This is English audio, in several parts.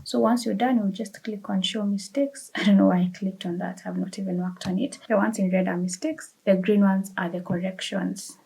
So once you're done, you'll just click on show mistakes. I don't know why I clicked on that. I've not even worked on it. The ones in red are mistakes. The green ones are the corrections.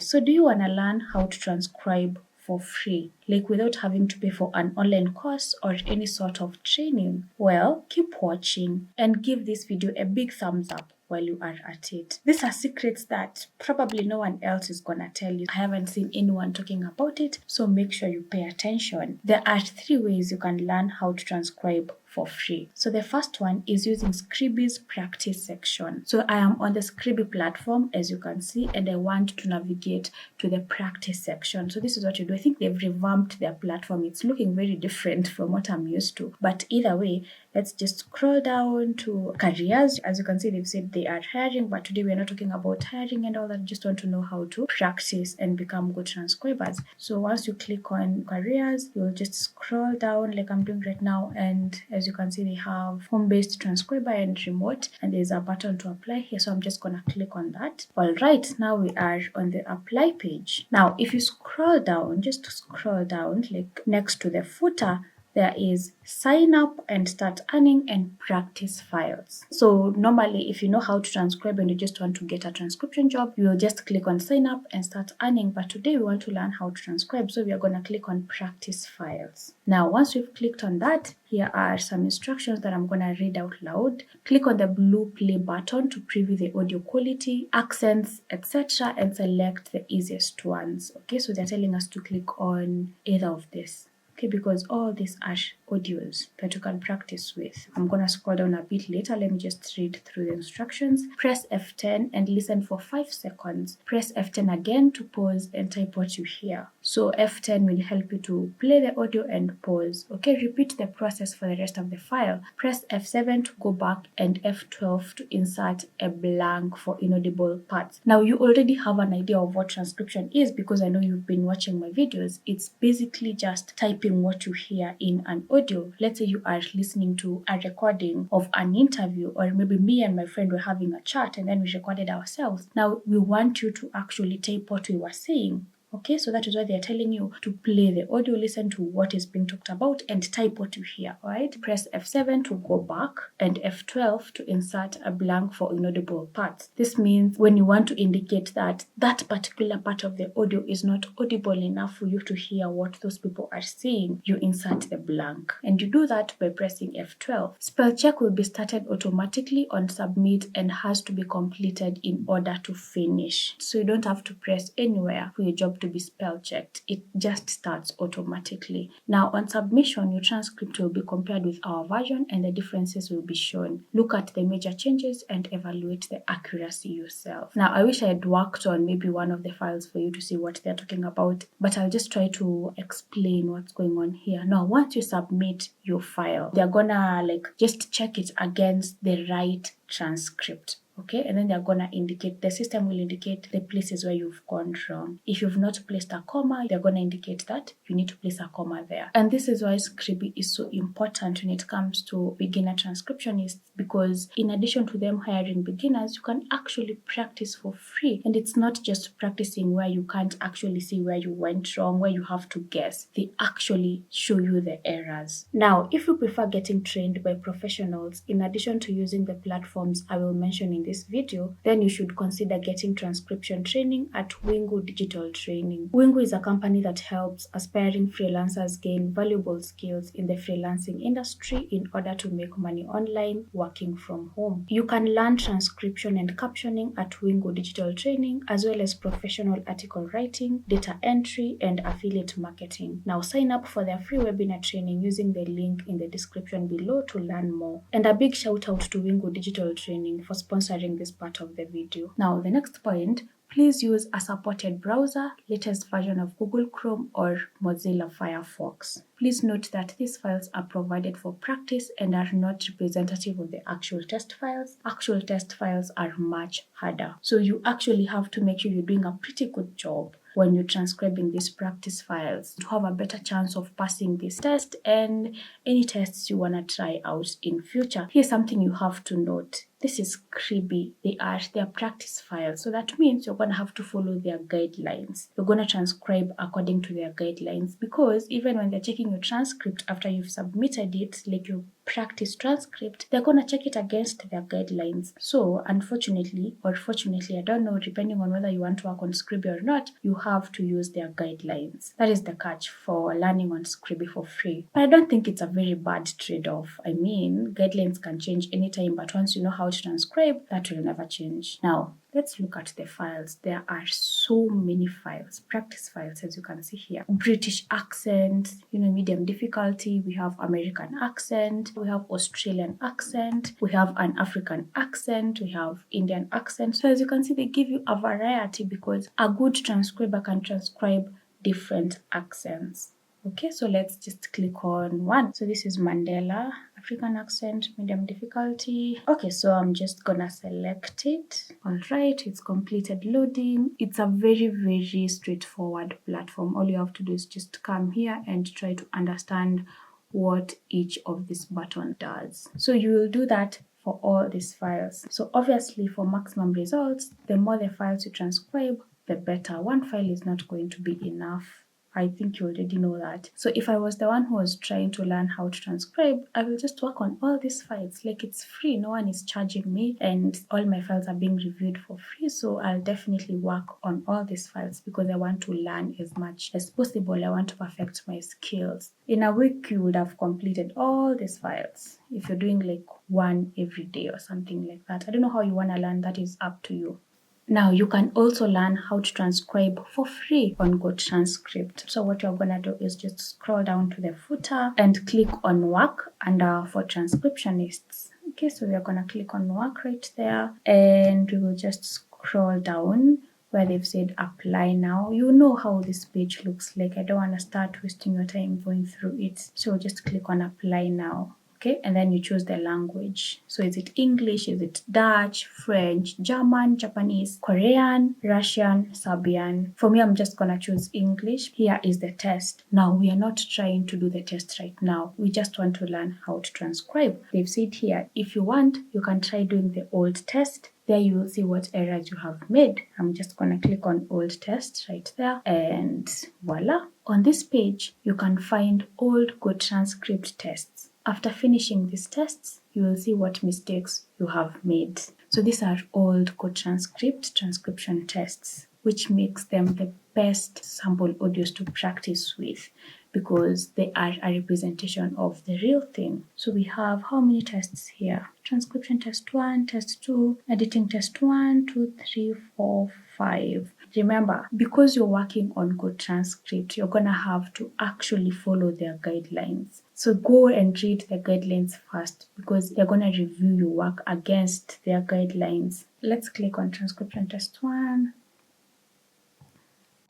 So do you want to learn how to transcribe for free, like without having to pay for an online course or any sort of training? Well, keep watching and give this video a big thumbs up while you are at it. These are secrets that probably no one else is gonna tell you. I haven't seen anyone talking about it, so make sure you pay attention. There are 3 ways you can learn how to transcribe for free. So the first one is using Scribe's practice section. So I am on the Scribe platform, as you can see, and I want to navigate to the practice section. So this is what you do. I think they've revamped their platform. It's looking very different from what I'm used to. But either way, let's just scroll down to careers. As you can see, they've said they are hiring, but today we're not talking about hiring and all that. Just want to know how to practice and become good transcribers. So once you click on careers, you'll just scroll down like I'm doing right now, and as you can see, they have home-based transcriber and remote, and there's a button to apply here. So I'm just gonna click on that. All right, now we are on the apply page. Now, if you scroll down, just scroll down, like next to the footer, there is sign up and start earning and practice files. So normally, if you know how to transcribe and you just want to get a transcription job, you will just click on sign up and start earning. But today we want to learn how to transcribe, so we are going to click on practice files. Now, once we've clicked on that, here are some instructions that I'm going to read out loud. Click on the blue play button to preview the audio quality, accents, etc., and select the easiest ones. Okay, so they're telling us to click on either of this. Okay, because all these are audios that you can practice with. I'm going to scroll down a bit later. Let me just read through the instructions. Press F10 and listen for 5 seconds. Press F10 again to pause and type what you hear. So F10 will help you to play the audio and pause. Okay, repeat the process for the rest of the file. Press F7 to go back and F12 to insert a blank for inaudible parts. Now, you already have an idea of what transcription is because I know you've been watching my videos. It's basically just typing what you hear in an audio. Let's say you are listening to a recording of an interview, or maybe me and my friend were having a chat and then we recorded ourselves. Now we want you to actually type what we were saying. Okay, so that is why they're telling you to play the audio, listen to what is being talked about, and type what you hear, all right? Press F7 to go back and F12 to insert a blank for inaudible parts. This means when you want to indicate that that particular part of the audio is not audible enough for you to hear what those people are saying, you insert the blank. And you do that by pressing F12. Spell check will be started automatically on submit and has to be completed in order to finish. So you don't have to press anywhere for your job to be spell checked. It just starts automatically. Now on submission, your transcript will be compared with our version and the differences will be shown. Look at the major changes and evaluate the accuracy yourself. Now I wish I had worked on maybe one of the files for you to see what they're talking about, but I'll just try to explain what's going on here. Now once you submit your file, they're gonna just check it against the right transcript. Okay, and then they're gonna indicate, the system will indicate the places where you've gone wrong. If you've not placed a comma, they're gonna indicate that you need to place a comma there. And this is why Scribe is so important when it comes to beginner transcriptionists, because in addition to them hiring beginners, you can actually practice for free. And it's not just practicing where you can't actually see where you went wrong, where you have to guess. They actually show you the errors. Now, if you prefer getting trained by professionals, in addition to using the platforms I will mention in this video, then you should consider getting transcription training at Wingu Digital Training. Wingu is a company that helps aspiring freelancers gain valuable skills in the freelancing industry in order to make money online working from home. You can learn transcription and captioning at Wingu Digital Training, as well as professional article writing, data entry, and affiliate marketing. Now sign up for their free webinar training using the link in the description below to learn more. And a big shout out to Wingu Digital Training for sponsoring this part of the video. Now the next point, please use a supported browser, latest version of Google Chrome or Mozilla Firefox. Please note that these files are provided for practice and are not representative of the actual test files. Actual test files are much harder. So you actually have to make sure you're doing a pretty good job when you're transcribing these practice files to have a better chance of passing this test and any tests you want to try out in future. Here's something you have to note. This is Scribe. They are practice files. So that means you're going to have to follow their guidelines. You're going to transcribe according to their guidelines, because even when they're checking your transcript after you've submitted it, like your practice transcript, they're going to check it against their guidelines. So unfortunately, or fortunately, I don't know, depending on whether you want to work on Scribe or not, you have to use their guidelines. That is the catch for learning on Scribe for free. But I don't think it's a very bad trade-off. I mean, guidelines can change anytime, but once you know how to transcribe, that will never change. Now, let's look at the files. There are so many files, practice files, as you can see here. British accent, medium difficulty. We have American accent. We have Australian accent. We have an African accent. We have Indian accent. So as you can see, they give you a variety because a good transcriber can transcribe different accents. Okay, so let's just click on one. So this is Mandela, African accent, medium difficulty. Okay, so I'm just gonna select it. All right, it's completed loading. It's a very, very straightforward platform. All you have to do is just come here and try to understand what each of this button does. So you will do that for all these files. So obviously for maximum results, the more the files you transcribe, the better. One file is not going to be enough. I think you already know that. So if I was the one who was trying to learn how to transcribe, I will just work on all these files. Like, it's free, no one is charging me, and all my files are being reviewed for free. So I'll definitely work on all these files because I want to learn as much as possible. I want to perfect my skills. In a week, you would have completed all these files. If you're doing like one every day or something like that. I don't know how you want to learn, that is up to you. Now, you can also learn how to transcribe for free on GoTranscript. So what you're going to do is just scroll down to the footer and click on work under for transcriptionists. Okay, so we're going to click on work right there, and we will just scroll down where they've said apply now. You know how this page looks like. I don't want to start wasting your time going through it. So just click on apply now. Okay, and then you choose the language. So is it English, is it Dutch, French, German, Japanese, Korean, Russian, Serbian? For me, I'm just gonna choose English. Here is the test. Now, we are not trying to do the test right now. We just want to learn how to transcribe. They've said here, if you want, you can try doing the old test. There you will see what errors you have made. I'm just gonna click on old test right there, and voila. On this page, you can find old GoTranscript tests. After finishing these tests, you will see what mistakes you have made. So these are old GoTranscript transcription tests, which makes them the best sample audios to practice with because they are a representation of the real thing. So we have how many tests here? Transcription test 1, test 2, editing test 1, 2, 3, 4, 5. Remember, because you're working on GoTranscript, you're going to have to actually follow their guidelines. So go and read the guidelines first because they're going to review your work against their guidelines. Let's click on transcription test 1.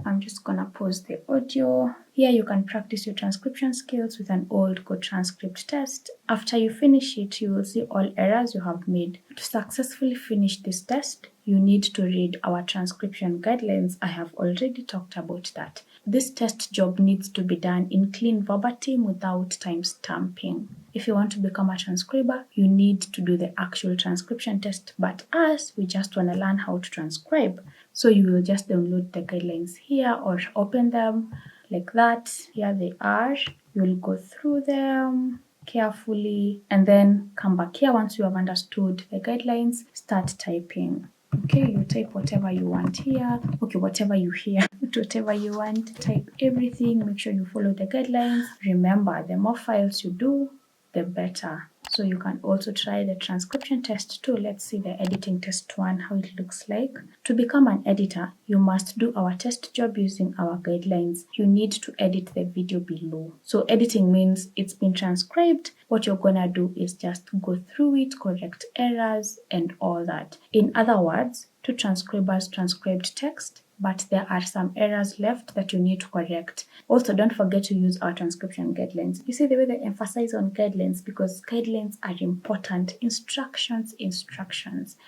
I'm just going to pause the audio. Here you can practice your transcription skills with an old GoTranscript test. After you finish it, you will see all errors you have made. To successfully finish this test, you need to read our transcription guidelines. I have already talked about that. This test job needs to be done in clean verbatim without time stamping. If you want to become a transcriber, you need to do the actual transcription test, but us, we just want to learn how to transcribe. So you will just download the guidelines here or open them like that. Here they are. You will go through them carefully and then come back here once you have understood the guidelines, start typing. Okay, you type whatever you want here. Okay, whatever you hear, whatever you want. Type everything. Make sure you follow the guidelines. Remember, the more files you do, the better. So you can also try the transcription test too. Let's see the editing test 1, how it looks like. To become an editor, you must do our test job using our guidelines. You need to edit the video below. So editing means it's been transcribed. What you're gonna do is just go through it, correct errors and all that. In other words, two transcribers transcribed text, but there are some errors left that you need to correct. Also, don't forget to use our transcription guidelines. You see the way they emphasize on guidelines because guidelines are important. Instructions.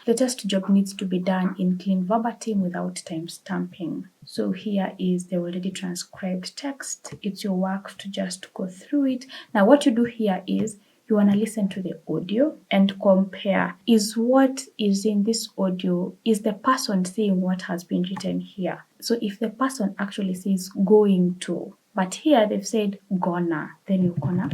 The test job needs to be done in clean verbatim without time stamping. So here is the already transcribed text. It's your work to just go through it. Now, what you do here is you want to listen to the audio and compare. Is what is in this audio, is the person saying what has been written here? So if the person actually says going to, but here they've said gonna, then you're gonna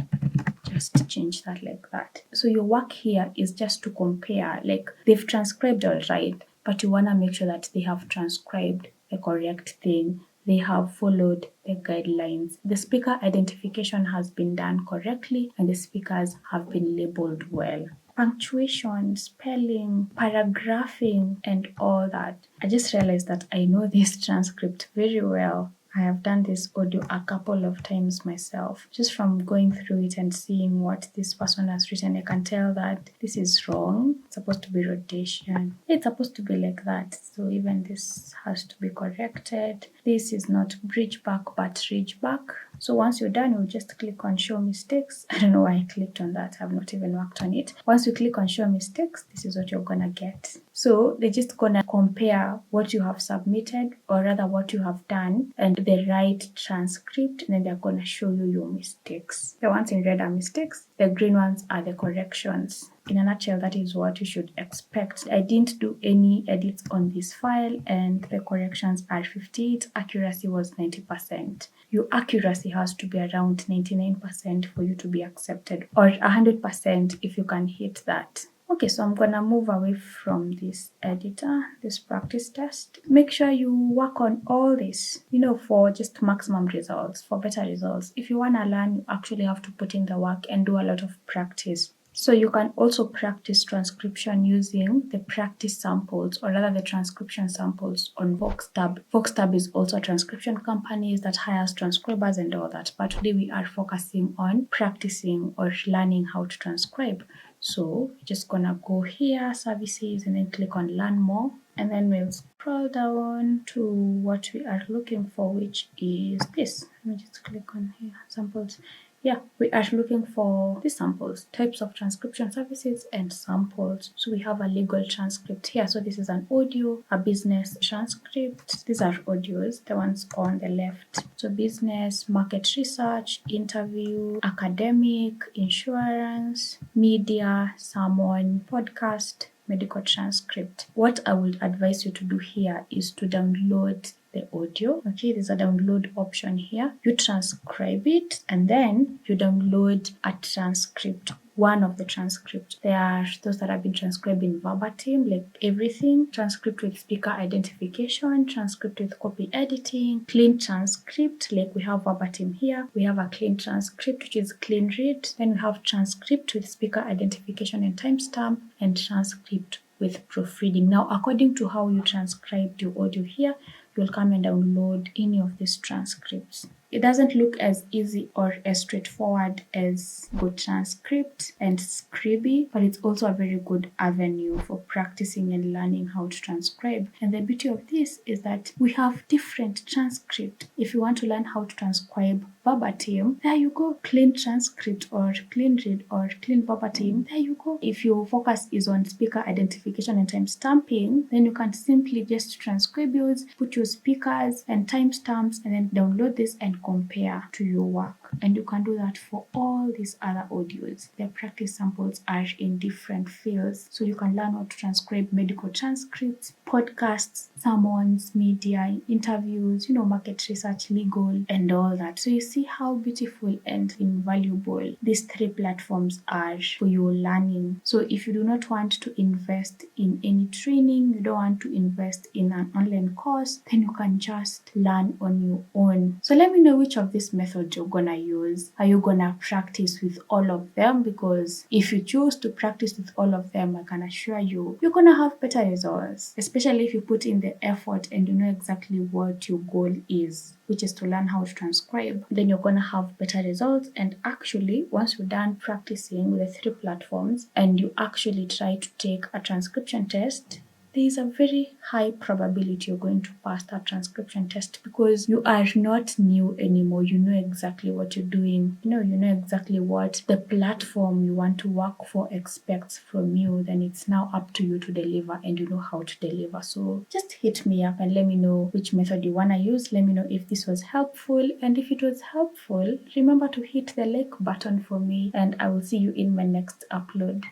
just change that like that. So your work here is just to compare, like they've transcribed all right, but you want to make sure that they have transcribed the correct thing. They have followed the guidelines. The speaker identification has been done correctly and the speakers have been labeled well. Punctuation, spelling, paragraphing, and all that. I just realized that I know this transcript very well. I have done this audio a couple of times myself. Just from going through it and seeing what this person has written, I can tell that this is wrong. It's supposed to be rotation. It's supposed to be like that. So even this has to be corrected. This is not bridge back, but ridge back. So once you're done, you just click on show mistakes. I don't know why I clicked on that. I've not even worked on it. Once you click on show mistakes, this is what you're gonna get. So they're just gonna compare what you have submitted, or rather what you have done, and the right transcript, and then they're gonna show you your mistakes. The ones in red are mistakes, the green ones are the corrections. In a nutshell, that is what you should expect. I didn't do any edits on this file and the corrections are 58, accuracy was 90%. Your accuracy has to be around 99% for you to be accepted, or 100% if you can hit that. Okay, so I'm gonna move away from this editor, this practice test. Make sure you work on all this, for just maximum results, for better results. If you wanna learn, you actually have to put in the work and do a lot of practice. So you can also practice transcription using the practice samples, or rather the transcription samples on VoxTab. VoxTab is also a transcription company that hires transcribers and all that. But today we are focusing on practicing or learning how to transcribe. So we're just gonna go here, services, and then click on learn more. And then we'll scroll down to what we are looking for, which is this. Let me just click on here, samples. Yeah, we are looking for the samples, types of transcription services and samples. So we have a legal transcript here. So this is an audio, a business transcript. These are audios, the ones on the left. So business, market research, interview, academic, insurance, media, sermon, podcast, medical transcript. What I would advise you to do here is to download the audio. Okay, there's a download option here. You transcribe it and then you download a transcript, one of the transcripts. There are those that have been transcribed in verbatim, like everything, transcript with speaker identification, transcript with copy editing, clean transcript, like we have verbatim here. We have a clean transcript, which is clean read. Then we have transcript with speaker identification and timestamp, and transcript with proofreading. Now, according to how you transcribed your audio here, you'll come and download any of these transcripts. It doesn't look as easy or as straightforward as Good Transcript and Scribby, but it's also a very good avenue for practicing and learning how to transcribe. And the beauty of this is that we have different transcript. If you want to learn how to transcribe verbatim, there you go. Clean transcript or clean read or clean verbatim, there you go. If your focus is on speaker identification and timestamping, then you can simply just transcribe yours, put your speakers and timestamps, and then download this and compare to your work. And you can do that for all these other audios. The practice samples are in different fields, so you can learn how to transcribe medical transcripts, podcasts, sermons, media, interviews, market research, legal, and all that. So you see how beautiful and invaluable these three platforms are for your learning. So if you do not want to invest in any training, you don't want to invest in an online course, then you can just learn on your own. So let me know which of these methods you're gonna use. Are you gonna practice with all of them? Because if you choose to practice with all of them, I can assure you, you're gonna have better results, especially if you put in the effort and you know exactly what your goal is, which is to learn how to transcribe. Then you're gonna have better results. And actually, once you're done practicing with the three platforms and you actually try to take a transcription test, there is a very high probability you're going to pass that transcription test because you are not new anymore. You know exactly what you're doing. You know exactly what the platform you want to work for expects from you. Then it's now up to you to deliver, and you know how to deliver. So just hit me up and let me know which method you want to use. Let me know if this was helpful, and if it was helpful, remember to hit the like button for me, and I will see you in my next upload.